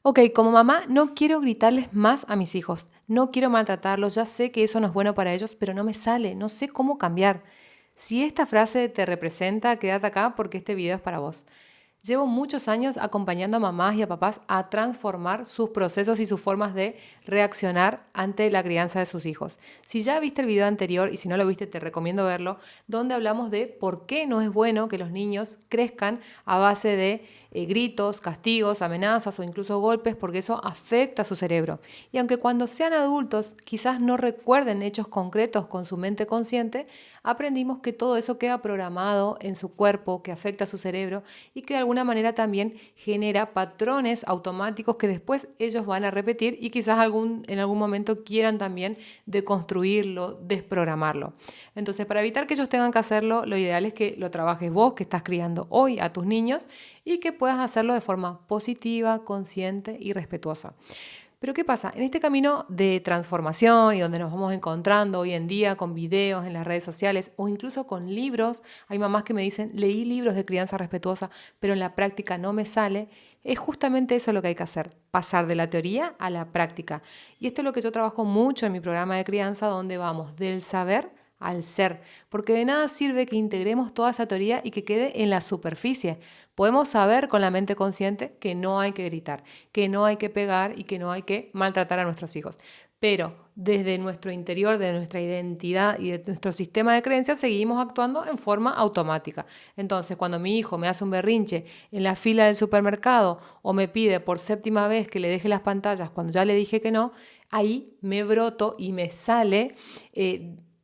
Ok, como mamá no quiero gritarles más a mis hijos, no quiero maltratarlos, ya sé que eso no es bueno para ellos, pero no me sale, no sé cómo cambiar. Si esta frase te representa, quédate acá porque este video es para vos. Llevo muchos años acompañando a mamás y a papás a transformar sus procesos y sus formas de reaccionar ante la crianza de sus hijos. Si ya viste el video anterior y si no lo viste te recomiendo verlo, donde hablamos de por qué no es bueno que los niños crezcan a base de gritos, castigos, amenazas o incluso golpes, porque eso afecta a su cerebro. Y aunque cuando sean adultos quizás no recuerden hechos concretos con su mente consciente, aprendimos que todo eso queda programado en su cuerpo, que afecta a su cerebro y que de alguna manera también genera patrones automáticos que después ellos van a repetir y quizás en algún momento quieran también deconstruirlo, desprogramarlo. Entonces, para evitar que ellos tengan que hacerlo, lo ideal es que lo trabajes vos, que estás criando hoy a tus niños, y que puedas hacerlo de forma positiva, consciente y respetuosa. Pero ¿qué pasa? En este camino de transformación y donde nos vamos encontrando hoy en día con videos en las redes sociales o incluso con libros, hay mamás que me dicen, leí libros de crianza respetuosa, pero en la práctica no me sale. Es justamente eso lo que hay que hacer, pasar de la teoría a la práctica. Y esto es lo que yo trabajo mucho en mi programa de crianza, donde vamos del saber al ser, porque de nada sirve que integremos toda esa teoría y que quede en la superficie. Podemos saber con la mente consciente que no hay que gritar, que no hay que pegar y que no hay que maltratar a nuestros hijos. Pero desde nuestro interior, de nuestra identidad y de nuestro sistema de creencias, seguimos actuando en forma automática. Entonces, cuando mi hijo me hace un berrinche en la fila del supermercado o me pide por séptima vez que le deje las pantallas cuando ya le dije que no, ahí me broto y me sale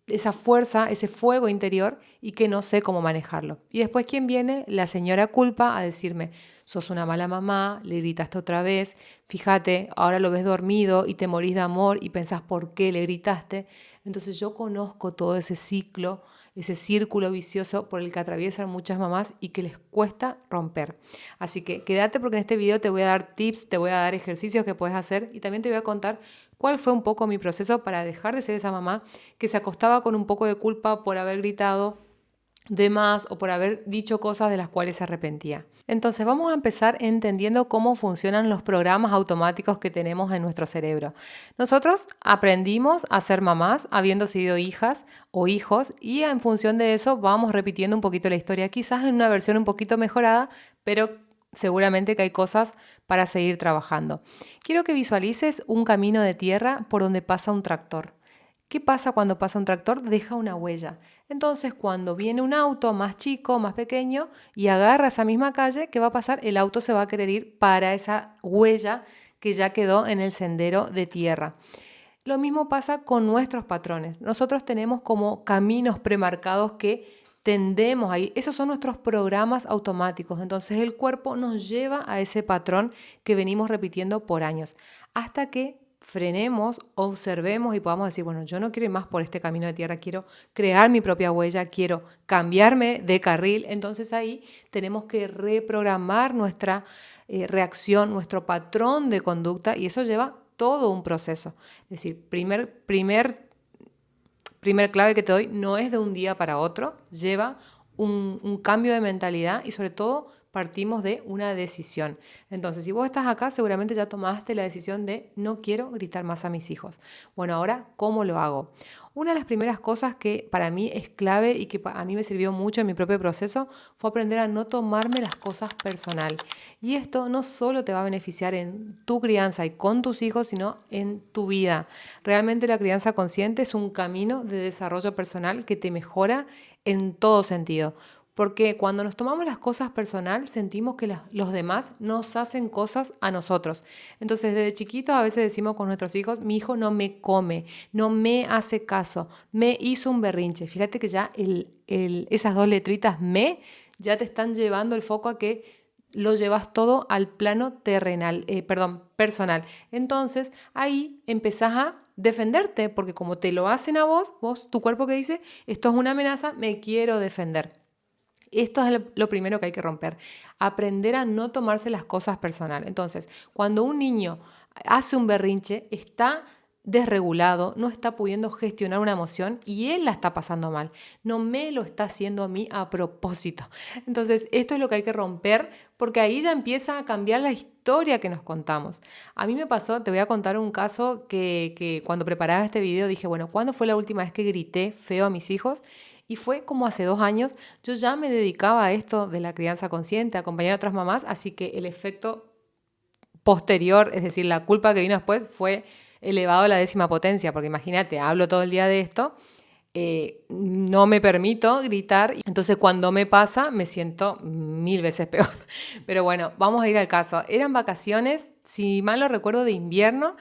esa fuerza, ese fuego interior y que no sé cómo manejarlo. Y después, ¿quién viene? La señora culpa a decirme, sos una mala mamá, le gritaste otra vez, fíjate, ahora lo ves dormido y te morís de amor y pensás por qué le gritaste. Entonces yo conozco todo ese ciclo, ese círculo vicioso por el que atraviesan muchas mamás y que les cuesta romper. Así que quédate porque en este video te voy a dar tips, te voy a dar ejercicios que puedes hacer y también te voy a contar cuál fue un poco mi proceso para dejar de ser esa mamá que se acostaba con un poco de culpa por haber gritado de más o por haber dicho cosas de las cuales se arrepentía. Entonces vamos a empezar entendiendo cómo funcionan los programas automáticos que tenemos en nuestro cerebro. Nosotros aprendimos a ser mamás habiendo sido hijas o hijos y en función de eso vamos repitiendo un poquito la historia, quizás en una versión un poquito mejorada, pero seguramente que hay cosas para seguir trabajando. Quiero que visualices un camino de tierra por donde pasa un tractor. ¿Qué pasa cuando pasa un tractor? Deja una huella. Entonces, cuando viene un auto más chico, más pequeño, y agarra esa misma calle, ¿qué va a pasar? El auto se va a querer ir para esa huella que ya quedó en el sendero de tierra. Lo mismo pasa con nuestros patrones. Nosotros tenemos como caminos premarcados que tendemos ahí. Esos son nuestros programas automáticos. Entonces el cuerpo nos lleva a ese patrón que venimos repitiendo por años, hasta que frenemos, observemos y podamos decir, bueno, yo no quiero ir más por este camino de tierra, quiero crear mi propia huella, quiero cambiarme de carril. Entonces ahí tenemos que reprogramar nuestra reacción, nuestro patrón de conducta y eso lleva todo un proceso. Es decir, primer clave que te doy, no es de un día para otro, lleva un cambio de mentalidad y sobre todo partimos de una decisión. Entonces, si vos estás acá, seguramente ya tomaste la decisión de no quiero gritar más a mis hijos. Bueno, ahora, ¿cómo lo hago? Una de las primeras cosas que para mí es clave y que a mí me sirvió mucho en mi propio proceso fue aprender a no tomarme las cosas personal. Y esto no solo te va a beneficiar en tu crianza y con tus hijos, sino en tu vida. Realmente la crianza consciente es un camino de desarrollo personal que te mejora en todo sentido. Porque cuando nos tomamos las cosas personal, sentimos que los demás nos hacen cosas a nosotros. Entonces, desde chiquitos a veces decimos con nuestros hijos, mi hijo no me come, no me hace caso, me hizo un berrinche. Fíjate que ya esas dos letritas me ya te están llevando el foco a que lo llevas todo al plano personal. Entonces, ahí empezás a defenderte, porque como te lo hacen a vos, tu cuerpo que dice, esto es una amenaza, me quiero defender. Esto es lo primero que hay que romper. Aprender a no tomarse las cosas personal. Entonces, cuando un niño hace un berrinche, está desregulado, no está pudiendo gestionar una emoción y él la está pasando mal. No me lo está haciendo a mí a propósito. Entonces, esto es lo que hay que romper porque ahí ya empieza a cambiar la historia que nos contamos. A mí me pasó, te voy a contar un caso que cuando preparaba este video dije, bueno, ¿cuándo fue la última vez que grité feo a mis hijos? Y fue como hace 2 años. Yo ya me dedicaba a esto de la crianza consciente, a acompañar a otras mamás, así que el efecto posterior, es decir, la culpa que vino después fue elevado a la 10ª potencia, porque imagínate, hablo todo el día de esto, no me permito gritar, entonces cuando me pasa me siento 1000 veces peor. Pero bueno, vamos a ir al caso. Eran vacaciones, si mal no recuerdo, de invierno,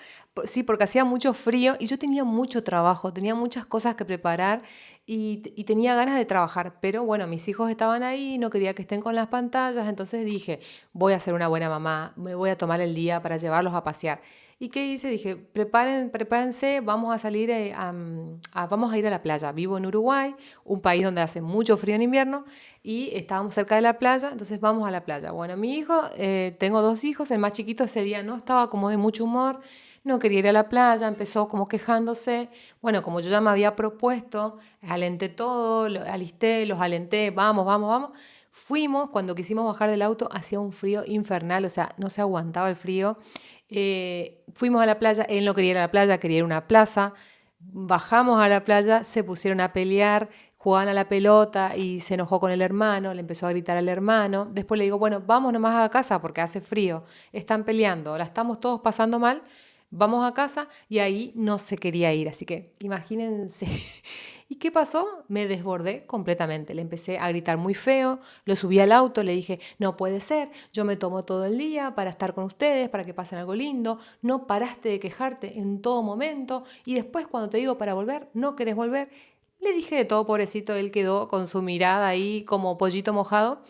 sí, porque hacía mucho frío y yo tenía mucho trabajo, tenía muchas cosas que preparar y tenía ganas de trabajar, pero bueno, mis hijos estaban ahí, no quería que estén con las pantallas, entonces dije, voy a ser una buena mamá, me voy a tomar el día para llevarlos a pasear. ¿Y qué hice? Dije, prepárense, vamos a salir, vamos a ir a la playa. Vivo en Uruguay, un país donde hace mucho frío en invierno y estábamos cerca de la playa, entonces vamos a la playa. Bueno, mi hijo, tengo 2 hijos, el más chiquito ese día no estaba como de mucho humor, no quería ir a la playa, empezó como quejándose. Bueno, como yo ya me había propuesto, alenté todo, alisté, los alenté, vamos, vamos, vamos. Fuimos, cuando quisimos bajar del auto, hacía un frío infernal, o sea, no se aguantaba el frío. Fuimos a la playa, él no quería ir a la playa, quería ir a una plaza. Bajamos a la playa, se pusieron a pelear, jugaban a la pelota y se enojó con el hermano, le empezó a gritar al hermano. Después le digo, bueno, vamos nomás a casa porque hace frío, están peleando, la estamos todos pasando mal, vamos a casa y ahí no se quería ir. Así que imagínense. ¿Y qué pasó? Me desbordé completamente. Le empecé a gritar muy feo, lo subí al auto, le dije, no puede ser, yo me tomo todo el día para estar con ustedes, para que pasen algo lindo, no paraste de quejarte en todo momento y después cuando te digo para volver, no querés volver. Le dije de todo, pobrecito, él quedó con su mirada ahí como pollito mojado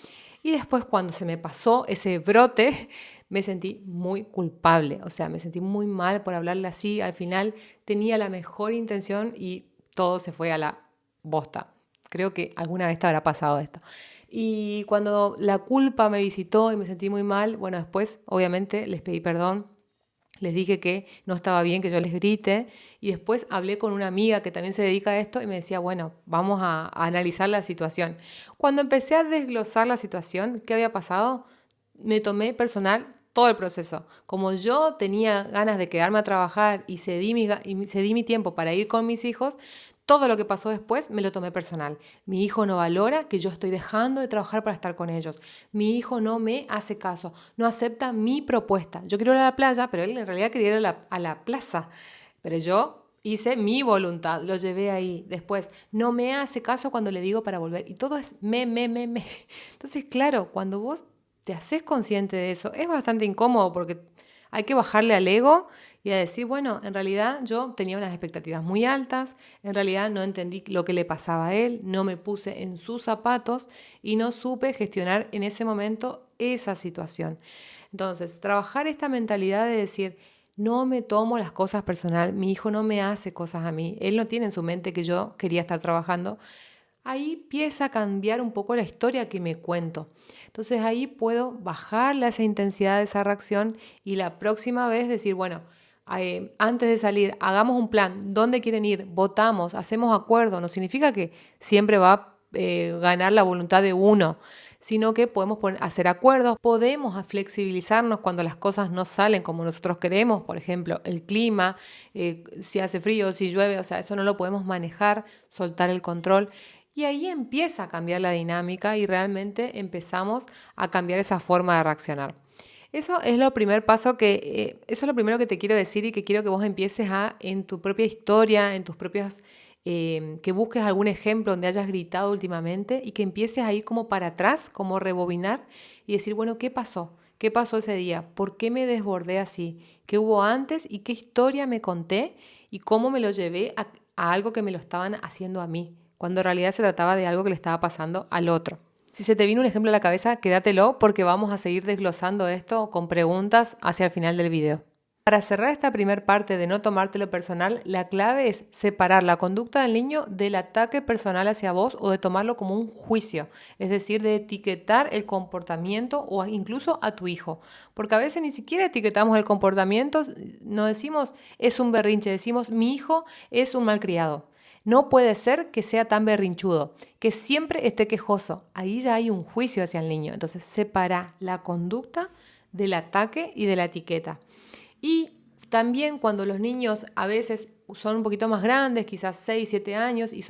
y después cuando se me pasó ese brote, me sentí muy culpable, o sea, me sentí muy mal por hablarle así, al final tenía la mejor intención y todo se fue a la bosta. Creo que alguna vez te habrá pasado esto. Y cuando la culpa me visitó y me sentí muy mal, bueno, después obviamente les pedí perdón, les dije que no estaba bien que yo les grite y después hablé con una amiga que también se dedica a esto y me decía, bueno, vamos a analizar la situación. Cuando empecé a desglosar la situación, ¿qué había pasado? Me tomé personal todo el proceso. Como yo tenía ganas de quedarme a trabajar y cedí mi tiempo para ir con mis hijos, todo lo que pasó después me lo tomé personal. Mi hijo no valora que yo estoy dejando de trabajar para estar con ellos. Mi hijo no me hace caso, no acepta mi propuesta. Yo quiero ir a la playa, pero él en realidad quería ir a la plaza. Pero yo hice mi voluntad, lo llevé ahí. Después, no me hace caso cuando le digo para volver. Y todo es me. Entonces, claro, cuando vos te haces consciente de eso, es bastante incómodo porque hay que bajarle al ego y a decir, bueno, en realidad yo tenía unas expectativas muy altas, en realidad no entendí lo que le pasaba a él, no me puse en sus zapatos y no supe gestionar en ese momento esa situación. Entonces, trabajar esta mentalidad de decir, no me tomo las cosas personal, mi hijo no me hace cosas a mí, él no tiene en su mente que yo quería estar trabajando, ahí empieza a cambiar un poco la historia que me cuento. Entonces ahí puedo bajarle a esa intensidad de esa reacción y la próxima vez decir, bueno, antes de salir, hagamos un plan, ¿dónde quieren ir? Votamos, hacemos acuerdo. No significa que siempre va a ganar la voluntad de uno, sino que podemos hacer acuerdos, podemos flexibilizarnos cuando las cosas no salen como nosotros queremos, por ejemplo, el clima, si hace frío, si llueve, o sea, eso no lo podemos manejar, soltar el control. Y ahí empieza a cambiar la dinámica y realmente empezamos a cambiar esa forma de reaccionar. Eso es lo primer paso eso es lo primero que te quiero decir y que quiero que vos empieces en tu propia historia, en tus propias, que busques algún ejemplo donde hayas gritado últimamente y que empieces a ir como para atrás, como rebobinar y decir, bueno, ¿qué pasó? ¿Qué pasó ese día? ¿Por qué me desbordé así? ¿Qué hubo antes y qué historia me conté y cómo me lo llevé a algo que me lo estaban haciendo a mí, cuando en realidad se trataba de algo que le estaba pasando al otro? Si se te vino un ejemplo a la cabeza, quédatelo porque vamos a seguir desglosando esto con preguntas hacia el final del video. Para cerrar esta primera parte de no tomártelo personal, la clave es separar la conducta del niño del ataque personal hacia vos o de tomarlo como un juicio, es decir, de etiquetar el comportamiento o incluso a tu hijo, porque a veces ni siquiera etiquetamos el comportamiento, no decimos es un berrinche, decimos mi hijo es un malcriado. No puede ser que sea tan berrinchudo, que siempre esté quejoso. Ahí ya hay un juicio hacia el niño. Entonces, separa la conducta del ataque y de la etiqueta. Y también cuando los niños a veces son un poquito más grandes, quizás 6, 7 años, y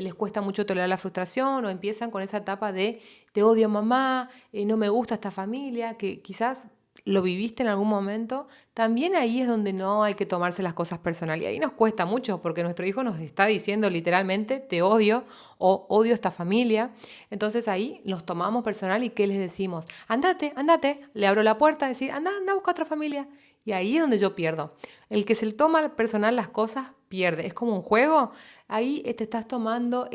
les cuesta mucho tolerar la frustración o empiezan con esa etapa de te odio mamá, no me gusta esta familia, que quizás lo viviste en algún momento, también ahí es donde no hay que tomarse las cosas personal. Y ahí nos cuesta mucho porque nuestro hijo nos está diciendo literalmente te odio o odio esta familia. Entonces ahí nos tomamos personal y ¿qué les decimos? Andate, andate, le abro la puerta, decir, anda, anda, busca otra familia. Y ahí es donde yo pierdo. El que se le toma personal las cosas pierde. Es como un juego. Ahí te estás tomando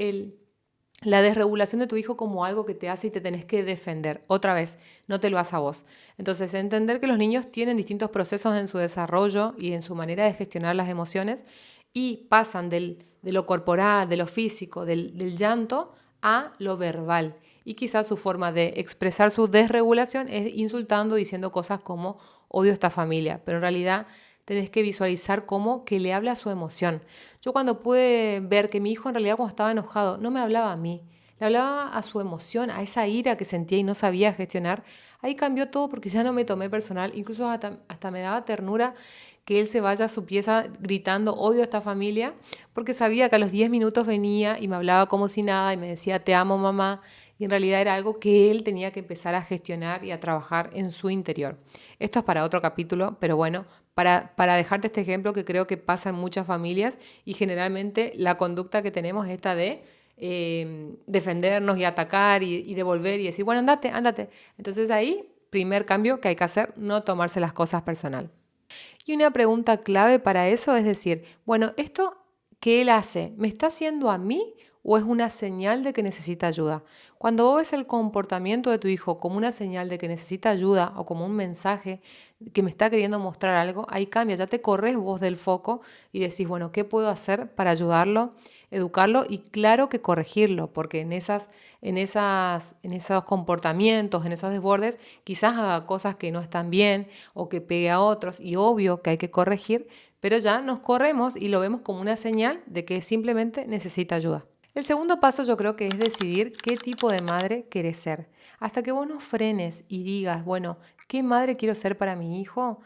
la desregulación de tu hijo como algo que te hace y te tenés que defender. Otra vez, no te lo haces a vos. Entonces, entender que los niños tienen distintos procesos en su desarrollo y en su manera de gestionar las emociones y pasan de lo corporal, de lo físico, del llanto a lo verbal. Y quizás su forma de expresar su desregulación es insultando, diciendo cosas como odio a esta familia, pero en realidad tenés que visualizar cómo que le habla a su emoción. Yo cuando pude ver que mi hijo en realidad cuando estaba enojado no me hablaba a mí, le hablaba a su emoción, a esa ira que sentía y no sabía gestionar, ahí cambió todo porque ya no me tomé personal, incluso hasta me daba ternura que él se vaya a su pieza gritando odio a esta familia, porque sabía que a los 10 minutos venía y me hablaba como si nada y me decía te amo mamá, y en realidad era algo que él tenía que empezar a gestionar y a trabajar en su interior. Esto es para otro capítulo, pero bueno, para dejarte este ejemplo que creo que pasa en muchas familias y generalmente la conducta que tenemos es esta de defendernos y atacar y devolver y decir, bueno, andate, andate. Entonces ahí, primer cambio que hay que hacer, no tomarse las cosas personal. Y una pregunta clave para eso es decir, bueno, ¿esto que él hace me está haciendo a mí o es una señal de que necesita ayuda? Cuando vos ves el comportamiento de tu hijo como una señal de que necesita ayuda o como un mensaje que me está queriendo mostrar algo, ahí cambia, ya te corres vos del foco y decís, bueno, ¿qué puedo hacer para ayudarlo, educarlo y claro que corregirlo? Porque en esos comportamientos, en esos desbordes, quizás haga cosas que no están bien o que pegue a otros y obvio que hay que corregir, pero ya nos corremos y lo vemos como una señal de que simplemente necesita ayuda. El segundo paso yo creo que es decidir qué tipo de madre querés ser. Hasta que vos no frenes y digas, bueno, ¿qué madre quiero ser para mi hijo?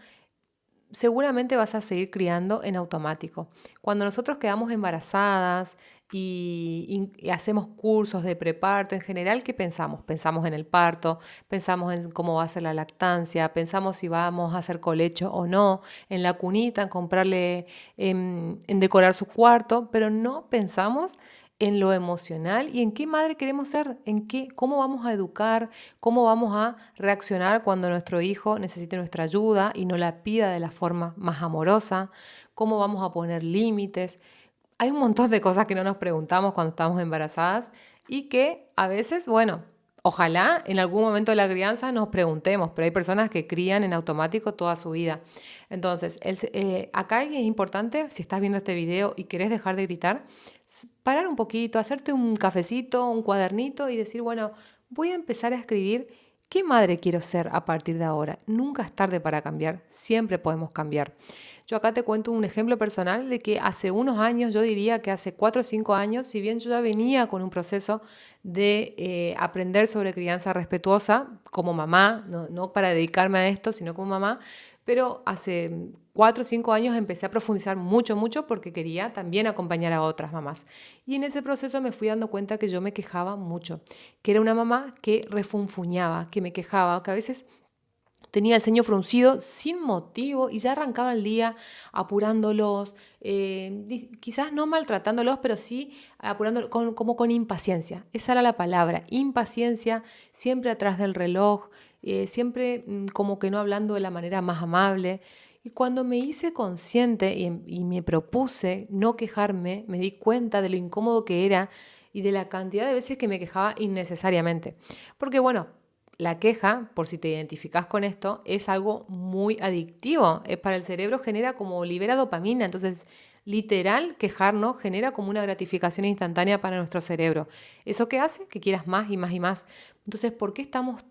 Seguramente vas a seguir criando en automático. Cuando nosotros quedamos embarazadas y hacemos cursos de preparto, en general, ¿qué pensamos? Pensamos en el parto, pensamos en cómo va a ser la lactancia, pensamos si vamos a hacer colecho o no, en la cunita, en comprarle, en decorar su cuarto, pero no pensamos en lo emocional y en qué madre queremos ser, cómo vamos a educar, cómo vamos a reaccionar cuando nuestro hijo necesite nuestra ayuda y no la pida de la forma más amorosa, cómo vamos a poner límites. Hay un montón de cosas que no nos preguntamos cuando estamos embarazadas y que a veces, bueno, ojalá en algún momento de la crianza nos preguntemos, pero hay personas que crían en automático toda su vida. Entonces, acá es importante, si estás viendo este video y querés dejar de gritar, parar un poquito, hacerte un cafecito, un cuadernito y decir, bueno, voy a empezar a escribir qué madre quiero ser a partir de ahora. Nunca es tarde para cambiar, siempre podemos cambiar. Yo acá te cuento un ejemplo personal de que hace unos años, yo diría que hace 4 o 5 años, si bien yo ya venía con un proceso de aprender sobre crianza respetuosa como mamá, no para dedicarme a esto, sino como mamá, pero hace 4 o 5 años empecé a profundizar mucho, mucho porque quería también acompañar a otras mamás. Y en ese proceso me fui dando cuenta que yo me quejaba mucho, que era una mamá que refunfuñaba, que me quejaba, que a veces tenía el ceño fruncido sin motivo y ya arrancaba el día apurándolos, quizás no maltratándolos, pero sí apurándolos como con impaciencia. Esa era la palabra, impaciencia, siempre atrás del reloj, siempre como que no hablando de la manera más amable. Y cuando me hice consciente y me propuse no quejarme, me di cuenta de lo incómodo que era y de la cantidad de veces que me quejaba innecesariamente. Porque bueno, la queja, por si te identificas con esto, es algo muy adictivo. Para el cerebro genera como libera dopamina. Entonces, literal, quejarnos genera como una gratificación instantánea para nuestro cerebro. ¿Eso qué hace? Que quieras más y más y más. Entonces, ¿por qué estamos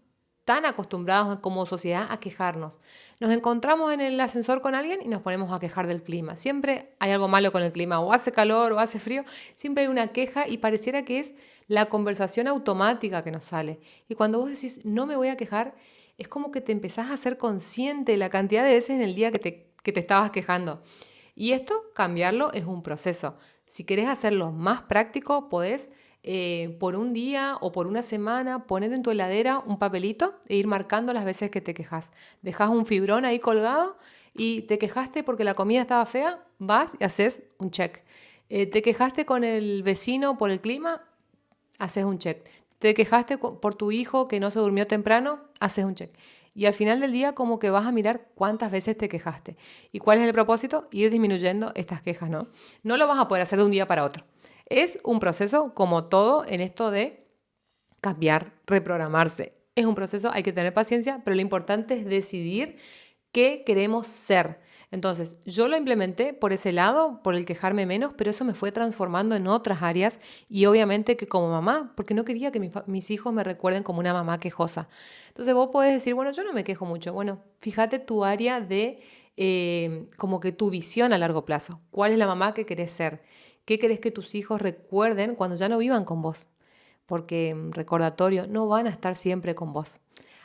tan acostumbrados como sociedad a quejarnos? Nos encontramos en el ascensor con alguien y nos ponemos a quejar del clima. Siempre hay algo malo con el clima, o hace calor o hace frío, siempre hay una queja y pareciera que es la conversación automática que nos sale. Y cuando vos decís, no me voy a quejar, es como que te empezás a ser consciente de la cantidad de veces en el día que te estabas quejando. Y esto, cambiarlo, es un proceso. Si querés hacerlo más práctico, podés por un día o por una semana poner en tu heladera un papelito e ir marcando las veces que te quejas. Dejas un fibrón ahí colgado y te quejaste porque la comida estaba fea, vas y haces un check. Te quejaste con el vecino por el clima, haces un check. Te quejaste por tu hijo que no se durmió temprano, haces un check. Y al final del día como que vas a mirar cuántas veces te quejaste. ¿Y cuál es el propósito? Ir disminuyendo estas quejas, ¿no? No lo vas a poder hacer de un día para otro. Es un proceso como todo en esto de cambiar, reprogramarse. Es un proceso, hay que tener paciencia, pero lo importante es decidir qué queremos ser. Entonces, yo lo implementé por ese lado, por el quejarme menos, pero eso me fue transformando en otras áreas y obviamente que como mamá, porque no quería que mis hijos me recuerden como una mamá quejosa. Entonces vos podés decir, bueno, yo no me quejo mucho. Bueno, fíjate tu área de como que tu visión a largo plazo. ¿Cuál es la mamá que querés ser? ¿Qué querés que tus hijos recuerden cuando ya no vivan con vos? Porque, recordatorio, no van a estar siempre con vos.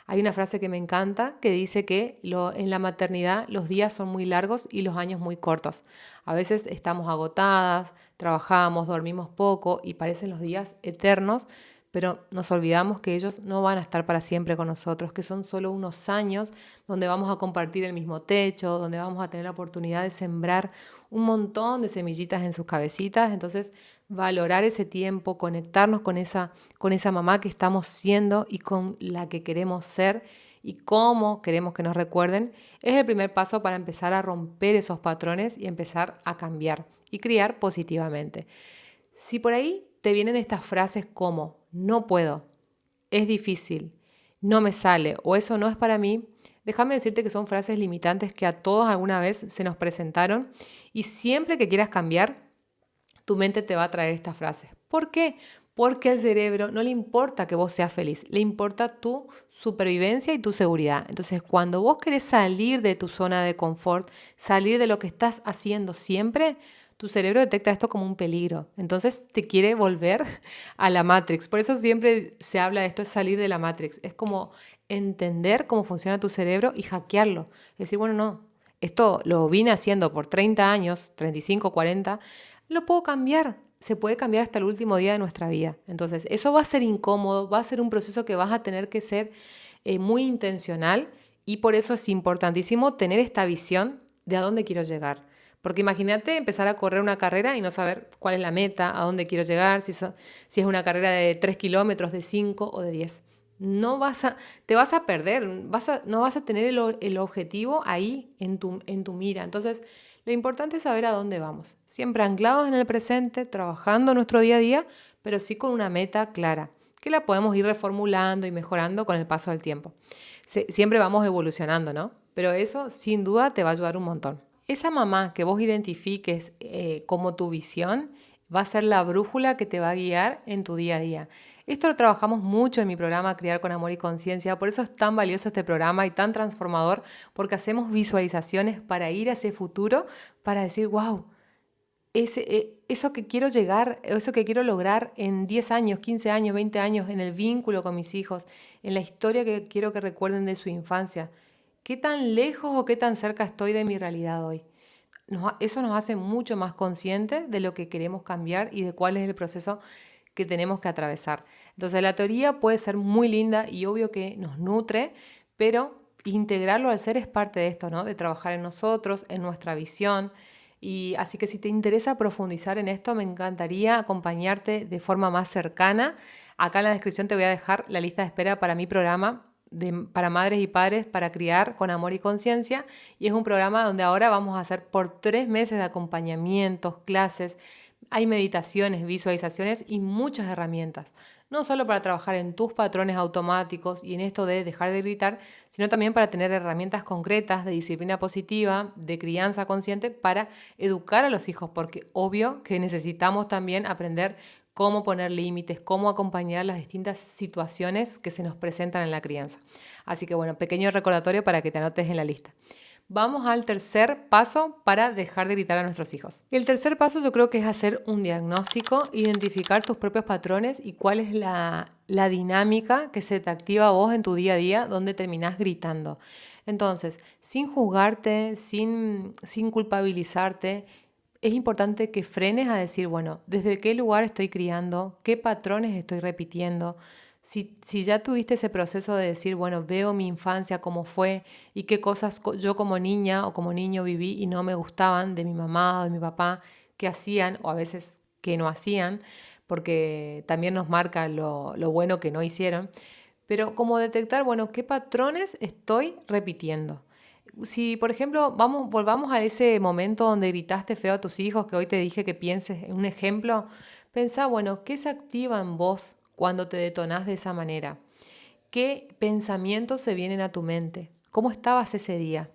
Hay una frase que me encanta que dice que en la maternidad los días son muy largos y los años muy cortos. A veces estamos agotadas, trabajamos, dormimos poco y parecen los días eternos, pero nos olvidamos que ellos no van a estar para siempre con nosotros, que son solo unos años donde vamos a compartir el mismo techo, donde vamos a tener la oportunidad de sembrar un montón de semillitas en sus cabecitas. Entonces, valorar ese tiempo, conectarnos con esa mamá que estamos siendo y con la que queremos ser y cómo queremos que nos recuerden, es el primer paso para empezar a romper esos patrones y empezar a cambiar y criar positivamente. Si por ahí te vienen estas frases como no puedo, es difícil, no me sale o eso no es para mí, déjame decirte que son frases limitantes que a todos alguna vez se nos presentaron y siempre que quieras cambiar, tu mente te va a traer estas frases. ¿Por qué? Porque al cerebro no le importa que vos seas feliz, le importa tu supervivencia y tu seguridad. Entonces, cuando vos querés salir de tu zona de confort, salir de lo que estás haciendo siempre, tu cerebro detecta esto como un peligro. Entonces, te quiere volver a la Matrix. Por eso siempre se habla de esto, es salir de la Matrix. Es como entender cómo funciona tu cerebro y hackearlo. Es decir, bueno, no, esto lo vine haciendo por 30 años, 35, 40, lo puedo cambiar. Se puede cambiar hasta el último día de nuestra vida. Entonces, eso va a ser incómodo, va a ser un proceso que vas a tener que ser muy intencional y por eso es importantísimo tener esta visión de a dónde quiero llegar. Porque imagínate empezar a correr una carrera y no saber cuál es la meta, a dónde quiero llegar, si es una carrera de 3 kilómetros, de 5 o de 10. Te vas a perder, no vas a tener el objetivo ahí en tu mira. Entonces, lo importante es saber a dónde vamos. Siempre anclados en el presente, trabajando nuestro día a día, pero sí con una meta clara, que la podemos ir reformulando y mejorando con el paso del tiempo. Siempre vamos evolucionando, ¿no? Pero eso sin duda te va a ayudar un montón. Esa mamá que vos identifiques como tu visión va a ser la brújula que te va a guiar en tu día a día. Esto lo trabajamos mucho en mi programa Criar con Amor y Conciencia, por eso es tan valioso este programa y tan transformador, porque hacemos visualizaciones para ir a ese futuro, para decir, wow, eso que quiero llegar, eso que quiero lograr en 10 años, 15 años, 20 años, en el vínculo con mis hijos, en la historia que quiero que recuerden de su infancia. ¿Qué tan lejos o qué tan cerca estoy de mi realidad hoy? Eso nos hace mucho más conscientes de lo que queremos cambiar y de cuál es el proceso que tenemos que atravesar. Entonces la teoría puede ser muy linda y obvio que nos nutre, pero integrarlo al ser es parte de esto, ¿no? De trabajar en nosotros, en nuestra visión. Y así que si te interesa profundizar en esto, me encantaría acompañarte de forma más cercana. Acá en la descripción te voy a dejar la lista de espera para mi programa para madres y padres para criar con amor y conciencia. Y es un programa donde ahora vamos a hacer por 3 meses de acompañamientos, clases. Hay meditaciones, visualizaciones y muchas herramientas. no solo para trabajar en tus patrones automáticos y en esto de dejar de gritar, sino también para tener herramientas concretas de disciplina positiva, de crianza consciente, para educar a los hijos, porque obvio que necesitamos también aprender cómo poner límites, cómo acompañar las distintas situaciones que se nos presentan en la crianza. Así que bueno, pequeño recordatorio para que te anotes en la lista. Vamos al tercer paso para dejar de gritar a nuestros hijos. Y el tercer paso yo creo que es hacer un diagnóstico, identificar tus propios patrones y cuál es la dinámica que se te activa a vos en tu día a día donde terminás gritando. Entonces, sin juzgarte, sin culpabilizarte, es importante que frenes a decir, bueno, ¿desde qué lugar estoy criando? ¿Qué patrones estoy repitiendo? Si ya tuviste ese proceso de decir, bueno, veo mi infancia cómo fue y qué cosas yo como niña o como niño viví y no me gustaban de mi mamá o de mi papá, qué hacían o a veces qué no hacían, porque también nos marca lo bueno que no hicieron, pero como detectar, bueno, qué patrones estoy repitiendo. Si, por ejemplo, volvamos a ese momento donde gritaste feo a tus hijos, que hoy te dije que pienses en un ejemplo, pensá, bueno, ¿qué se activa en vos cuando te detonás de esa manera? ¿Qué pensamientos se vienen a tu mente? ¿Cómo estabas ese día?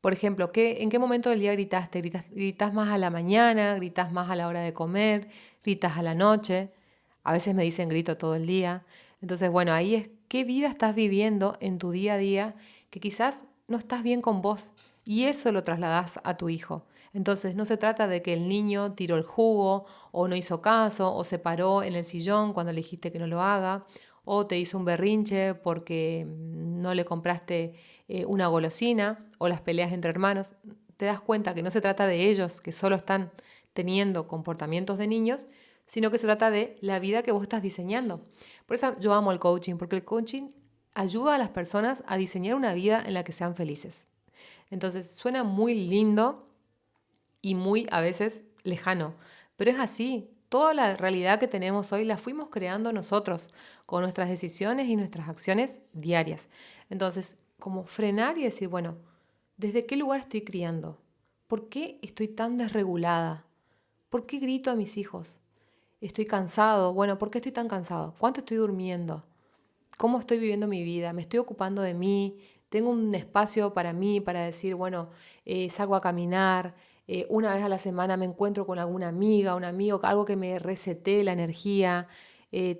Por ejemplo, ¿en qué momento del día gritaste? ¿Gritas más a la mañana? ¿Gritas más a la hora de comer? ¿Gritas a la noche? A veces me dicen grito todo el día. Entonces, bueno, ahí es qué vida estás viviendo en tu día a día que quizás no estás bien con vos y eso lo trasladás a tu hijo. Entonces, no se trata de que el niño tiró el jugo o no hizo caso o se paró en el sillón cuando le dijiste que no lo haga o te hizo un berrinche porque no le compraste una golosina o las peleas entre hermanos. Te das cuenta que no se trata de ellos, que solo están teniendo comportamientos de niños, sino que se trata de la vida que vos estás diseñando. Por eso yo amo el coaching, porque el coaching ayuda a las personas a diseñar una vida en la que sean felices. Entonces suena muy lindo y muy a veces lejano, pero es así. Toda la realidad que tenemos hoy la fuimos creando nosotros con nuestras decisiones y nuestras acciones diarias. Entonces, como frenar y decir, bueno, ¿desde qué lugar estoy criando? ¿Por qué estoy tan desregulada? ¿Por qué grito a mis hijos? ¿Estoy cansado? Bueno, ¿por qué estoy tan cansado? ¿Cuánto estoy durmiendo? ¿Cómo estoy viviendo mi vida? ¿Me estoy ocupando de mí? ¿Tengo un espacio para mí, para decir, bueno, salgo a caminar, una vez a la semana me encuentro con alguna amiga, un amigo, algo que me resete la energía?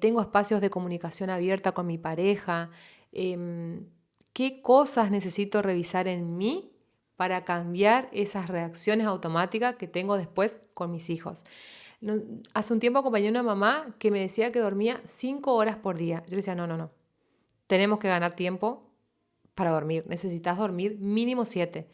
¿Tengo espacios de comunicación abierta con mi pareja? ¿Qué cosas necesito revisar en mí para cambiar esas reacciones automáticas que tengo después con mis hijos? Hace un tiempo acompañé a una mamá que me decía que dormía 5 horas por día. Yo le decía, no. Tenemos que ganar tiempo para dormir. Necesitas dormir mínimo 7.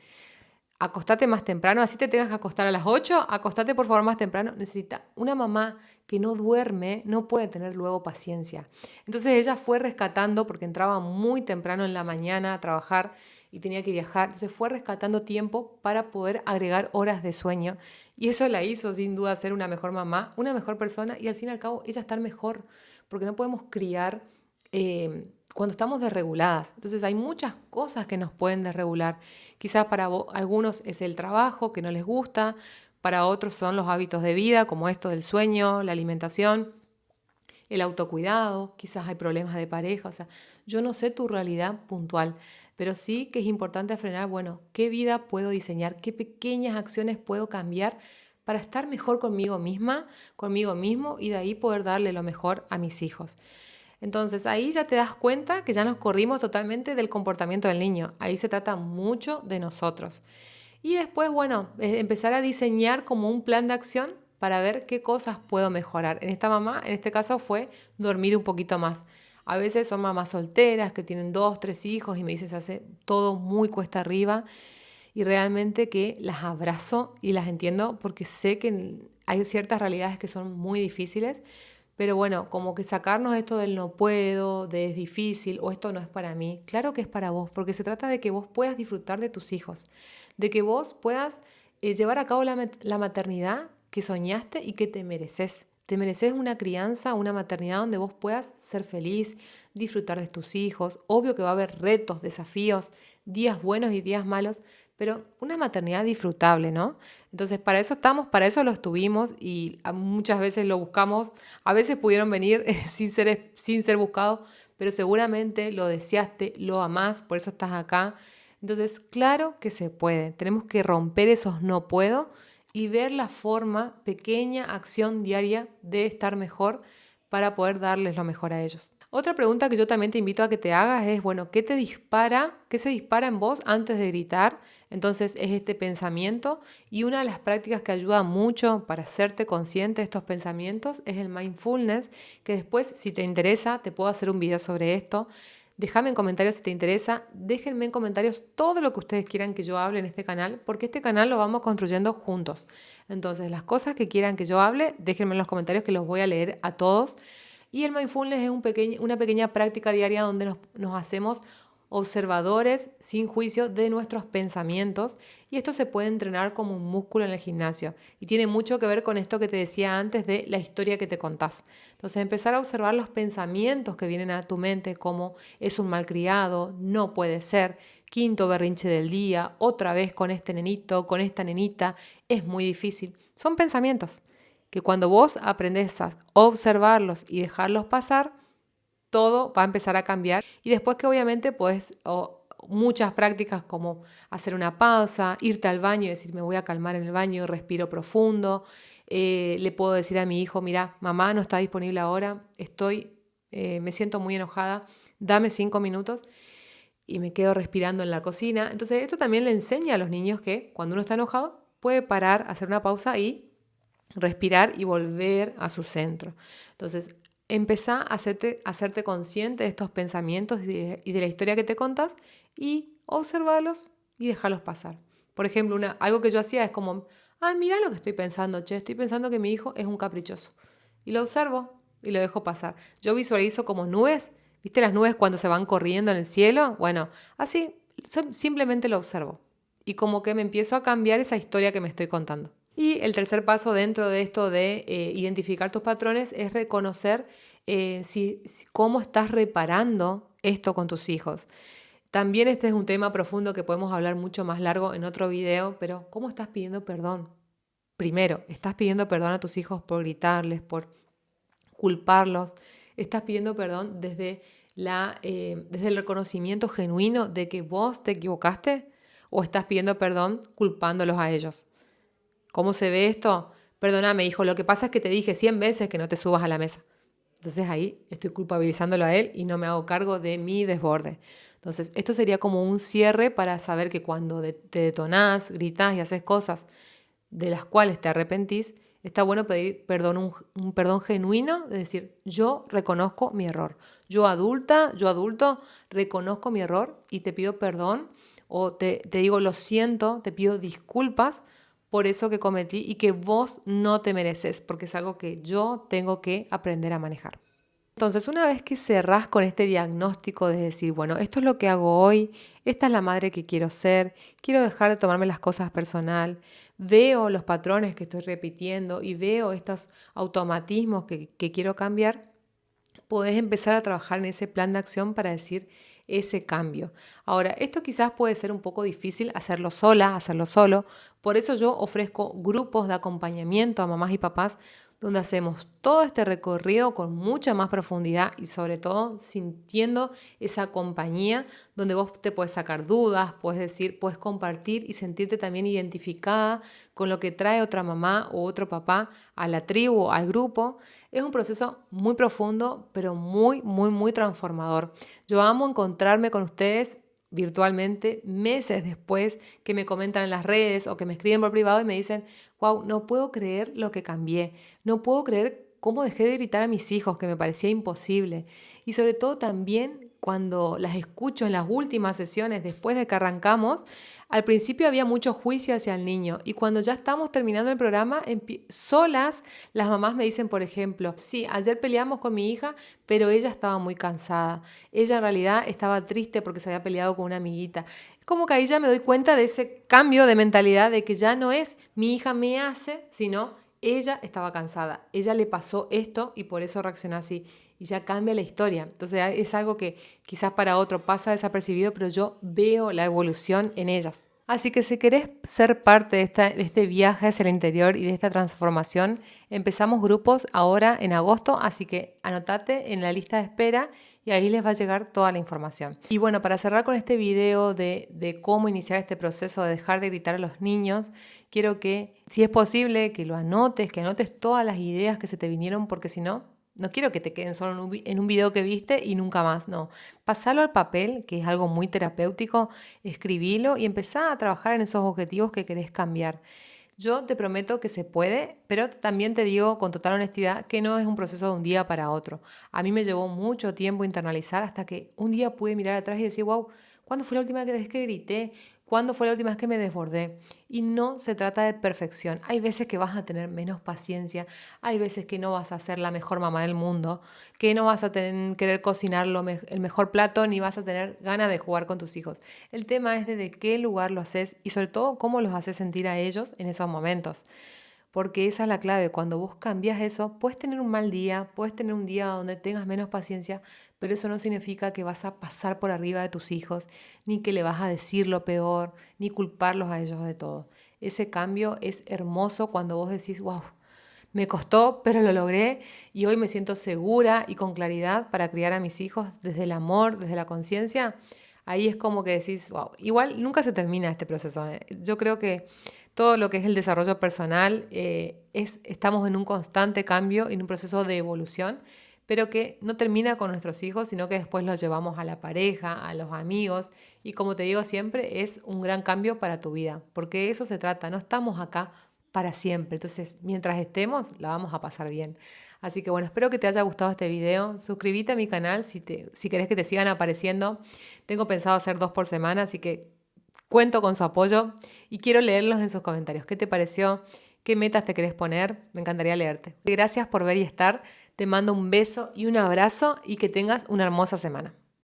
Acostate más temprano, así te tengas que acostar a las 8, acostate por favor más temprano. Necesita una mamá que no duerme, no puede tener luego paciencia. Entonces ella fue rescatando, porque entraba muy temprano en la mañana a trabajar y tenía que viajar, entonces fue rescatando tiempo para poder agregar horas de sueño y eso la hizo sin duda ser una mejor mamá, una mejor persona y al fin y al cabo ella estar mejor, porque no podemos criar cuando estamos desreguladas. Entonces hay muchas cosas que nos pueden desregular. Quizás para algunos es el trabajo que no les gusta, para otros son los hábitos de vida, como esto del sueño, la alimentación, el autocuidado, quizás hay problemas de pareja. O sea, yo no sé tu realidad puntual, pero sí que es importante frenar, bueno, ¿qué vida puedo diseñar? ¿Qué pequeñas acciones puedo cambiar para estar mejor conmigo misma, conmigo mismo y de ahí poder darle lo mejor a mis hijos? Entonces ahí ya te das cuenta que ya nos corrimos totalmente del comportamiento del niño. Ahí se trata mucho de nosotros. Y después, bueno, empezar a diseñar como un plan de acción para ver qué cosas puedo mejorar. En esta mamá, en este caso fue dormir un poquito más. A veces son mamás solteras que tienen 2, 3 hijos y me dicen se hace todo muy cuesta arriba y realmente que las abrazo y las entiendo porque sé que hay ciertas realidades que son muy difíciles, pero bueno, como que sacarnos esto del no puedo, de es difícil o esto no es para mí. Claro que es para vos, porque se trata de que vos puedas disfrutar de tus hijos, de que vos puedas llevar a cabo la maternidad que soñaste y que te mereces. Te mereces una crianza, una maternidad donde vos puedas ser feliz, disfrutar de tus hijos. Obvio que va a haber retos, desafíos, días buenos y días malos, pero una maternidad disfrutable, ¿no? Entonces, para eso estamos, para eso lo estuvimos y muchas veces lo buscamos. A veces pudieron venir sin ser buscados, pero seguramente lo deseaste, lo amás, por eso estás acá. Entonces, claro que se puede. Tenemos que romper esos no puedo y ver la forma, pequeña acción diaria de estar mejor para poder darles lo mejor a ellos. Otra pregunta que yo también te invito a que te hagas es, bueno, ¿qué te dispara? ¿Qué se dispara en vos antes de gritar? Entonces es este pensamiento y una de las prácticas que ayuda mucho para hacerte consciente de estos pensamientos es el mindfulness, que después, si te interesa, te puedo hacer un video sobre esto. Déjame en comentarios si te interesa, déjenme en comentarios todo lo que ustedes quieran que yo hable en este canal, porque este canal lo vamos construyendo juntos. Entonces, las cosas que quieran que yo hable, déjenme en los comentarios que los voy a leer a todos. Y el mindfulness es una pequeña práctica diaria donde nos hacemos observadores sin juicio de nuestros pensamientos y esto se puede entrenar como un músculo en el gimnasio y tiene mucho que ver con esto que te decía antes de la historia que te contás. Entonces empezar a observar los pensamientos que vienen a tu mente como es un malcriado, no puede ser, quinto berrinche del día, otra vez con este nenito, con esta nenita, es muy difícil. Son pensamientos que cuando vos aprendés a observarlos y dejarlos pasar, todo va a empezar a cambiar y después que obviamente puedes muchas prácticas como hacer una pausa, irte al baño y decir me voy a calmar en el baño, respiro profundo, le puedo decir a mi hijo, mira, mamá no está disponible ahora, me siento muy enojada, dame 5 minutos y me quedo respirando en la cocina. Entonces esto también le enseña a los niños que cuando uno está enojado puede parar, hacer una pausa y respirar y volver a su centro. Entonces empezá a hacerte consciente de estos pensamientos y de la historia que te contás y observarlos y dejarlos pasar. Por ejemplo, algo que yo hacía es como, mira lo que estoy pensando, estoy pensando que mi hijo es un caprichoso. Y lo observo y lo dejo pasar. Yo visualizo como nubes, ¿viste las nubes cuando se van corriendo en el cielo? Bueno, así simplemente lo observo. Y como que me empiezo a cambiar esa historia que me estoy contando. Y el tercer paso dentro de esto de identificar tus patrones es reconocer cómo estás reparando esto con tus hijos. También este es un tema profundo que podemos hablar mucho más largo en otro video, pero ¿cómo estás pidiendo perdón? Primero, ¿estás pidiendo perdón a tus hijos por gritarles, por culparlos? ¿Estás pidiendo perdón desde el reconocimiento genuino de que vos te equivocaste? ¿O estás pidiendo perdón culpándolos a ellos? ¿Cómo se ve esto? Perdóname, hijo, lo que pasa es que te dije 100 veces que no te subas a la mesa. Entonces ahí estoy culpabilizándolo a él y no me hago cargo de mi desborde. Entonces esto sería como un cierre para saber que cuando te detonás, gritás y haces cosas de las cuales te arrepentís, está bueno pedir perdón, un perdón genuino, de decir, yo reconozco mi error. Yo adulto, reconozco mi error y te pido perdón o te digo lo siento, te pido disculpas por eso que cometí y que vos no te mereces, porque es algo que yo tengo que aprender a manejar. Entonces, una vez que cerrás con este diagnóstico de decir, bueno, esto es lo que hago hoy, esta es la madre que quiero ser, quiero dejar de tomarme las cosas personal, veo los patrones que estoy repitiendo y veo estos automatismos que quiero cambiar, podés empezar a trabajar en ese plan de acción para decir ese cambio. Ahora, esto quizás puede ser un poco difícil hacerlo sola, hacerlo solo. Por eso yo ofrezco grupos de acompañamiento a mamás y papás donde hacemos todo este recorrido con mucha más profundidad y sobre todo sintiendo esa compañía donde vos te puedes sacar dudas, puedes decir, puedes compartir y sentirte también identificada con lo que trae otra mamá o otro papá a la tribu, al grupo. Es un proceso muy profundo, pero muy, muy, muy transformador. Yo amo encontrarme con ustedes virtualmente meses después que me comentan en las redes o que me escriben por privado y me dicen, wow, no puedo creer lo que cambié, no puedo creer cómo dejé de gritar a mis hijos, que me parecía imposible. Y sobre todo también cuando las escucho en las últimas sesiones después de que arrancamos, al principio había mucho juicio hacia el niño y cuando ya estamos terminando el programa, solas las mamás me dicen, por ejemplo, sí, ayer peleamos con mi hija, pero ella estaba muy cansada. Ella en realidad estaba triste porque se había peleado con una amiguita. Como que ahí ya me doy cuenta de ese cambio de mentalidad de que ya no es mi hija me hace, sino ella estaba cansada, ella le pasó esto y por eso reaccionó así. Y ya cambia la historia. Entonces es algo que quizás para otro pasa desapercibido, pero yo veo la evolución en ellas. Así que si querés ser parte de este viaje hacia el interior y de esta transformación, empezamos grupos ahora en agosto, así que anotate en la lista de espera y ahí les va a llegar toda la información. Y bueno, para cerrar con este video de cómo iniciar este proceso de dejar de gritar a los niños, quiero que, si es posible, que lo anotes, que anotes todas las ideas que se te vinieron, porque si no, no quiero que te queden solo en un video que viste y nunca más, no. Pasalo al papel, que es algo muy terapéutico, escribilo y empezá a trabajar en esos objetivos que querés cambiar. Yo te prometo que se puede, pero también te digo con total honestidad que no es un proceso de un día para otro. A mí me llevó mucho tiempo internalizar hasta que un día pude mirar atrás y decir, wow, ¿cuándo fue la última vez que grité? ¿Cuándo fue la última vez que me desbordé? Y no se trata de perfección. Hay veces que vas a tener menos paciencia, hay veces que no vas a ser la mejor mamá del mundo, que no vas a querer cocinar el mejor plato, ni vas a tener ganas de jugar con tus hijos. El tema es desde qué lugar lo haces y sobre todo cómo los haces sentir a ellos en esos momentos. Porque esa es la clave. Cuando vos cambias eso, puedes tener un mal día, puedes tener un día donde tengas menos paciencia, pero eso no significa que vas a pasar por arriba de tus hijos, ni que le vas a decir lo peor, ni culparlos a ellos de todo. Ese cambio es hermoso cuando vos decís, wow, me costó, pero lo logré y hoy me siento segura y con claridad para criar a mis hijos desde el amor, desde la conciencia. Ahí es como que decís, wow, igual nunca se termina este proceso. Yo creo que todo lo que es el desarrollo personal, estamos en un constante cambio, en un proceso de evolución, pero que no termina con nuestros hijos, sino que después los llevamos a la pareja, a los amigos, y como te digo siempre, es un gran cambio para tu vida, porque de eso se trata, no estamos acá para siempre, entonces mientras estemos la vamos a pasar bien. Así que bueno, espero que te haya gustado este video, suscríbete a mi canal si querés que te sigan apareciendo, tengo pensado hacer 2 por semana, así que cuento con su apoyo y quiero leerlos en sus comentarios. ¿Qué te pareció? ¿Qué metas te querés poner? Me encantaría leerte. Gracias por ver y estar. Te mando un beso y un abrazo y que tengas una hermosa semana.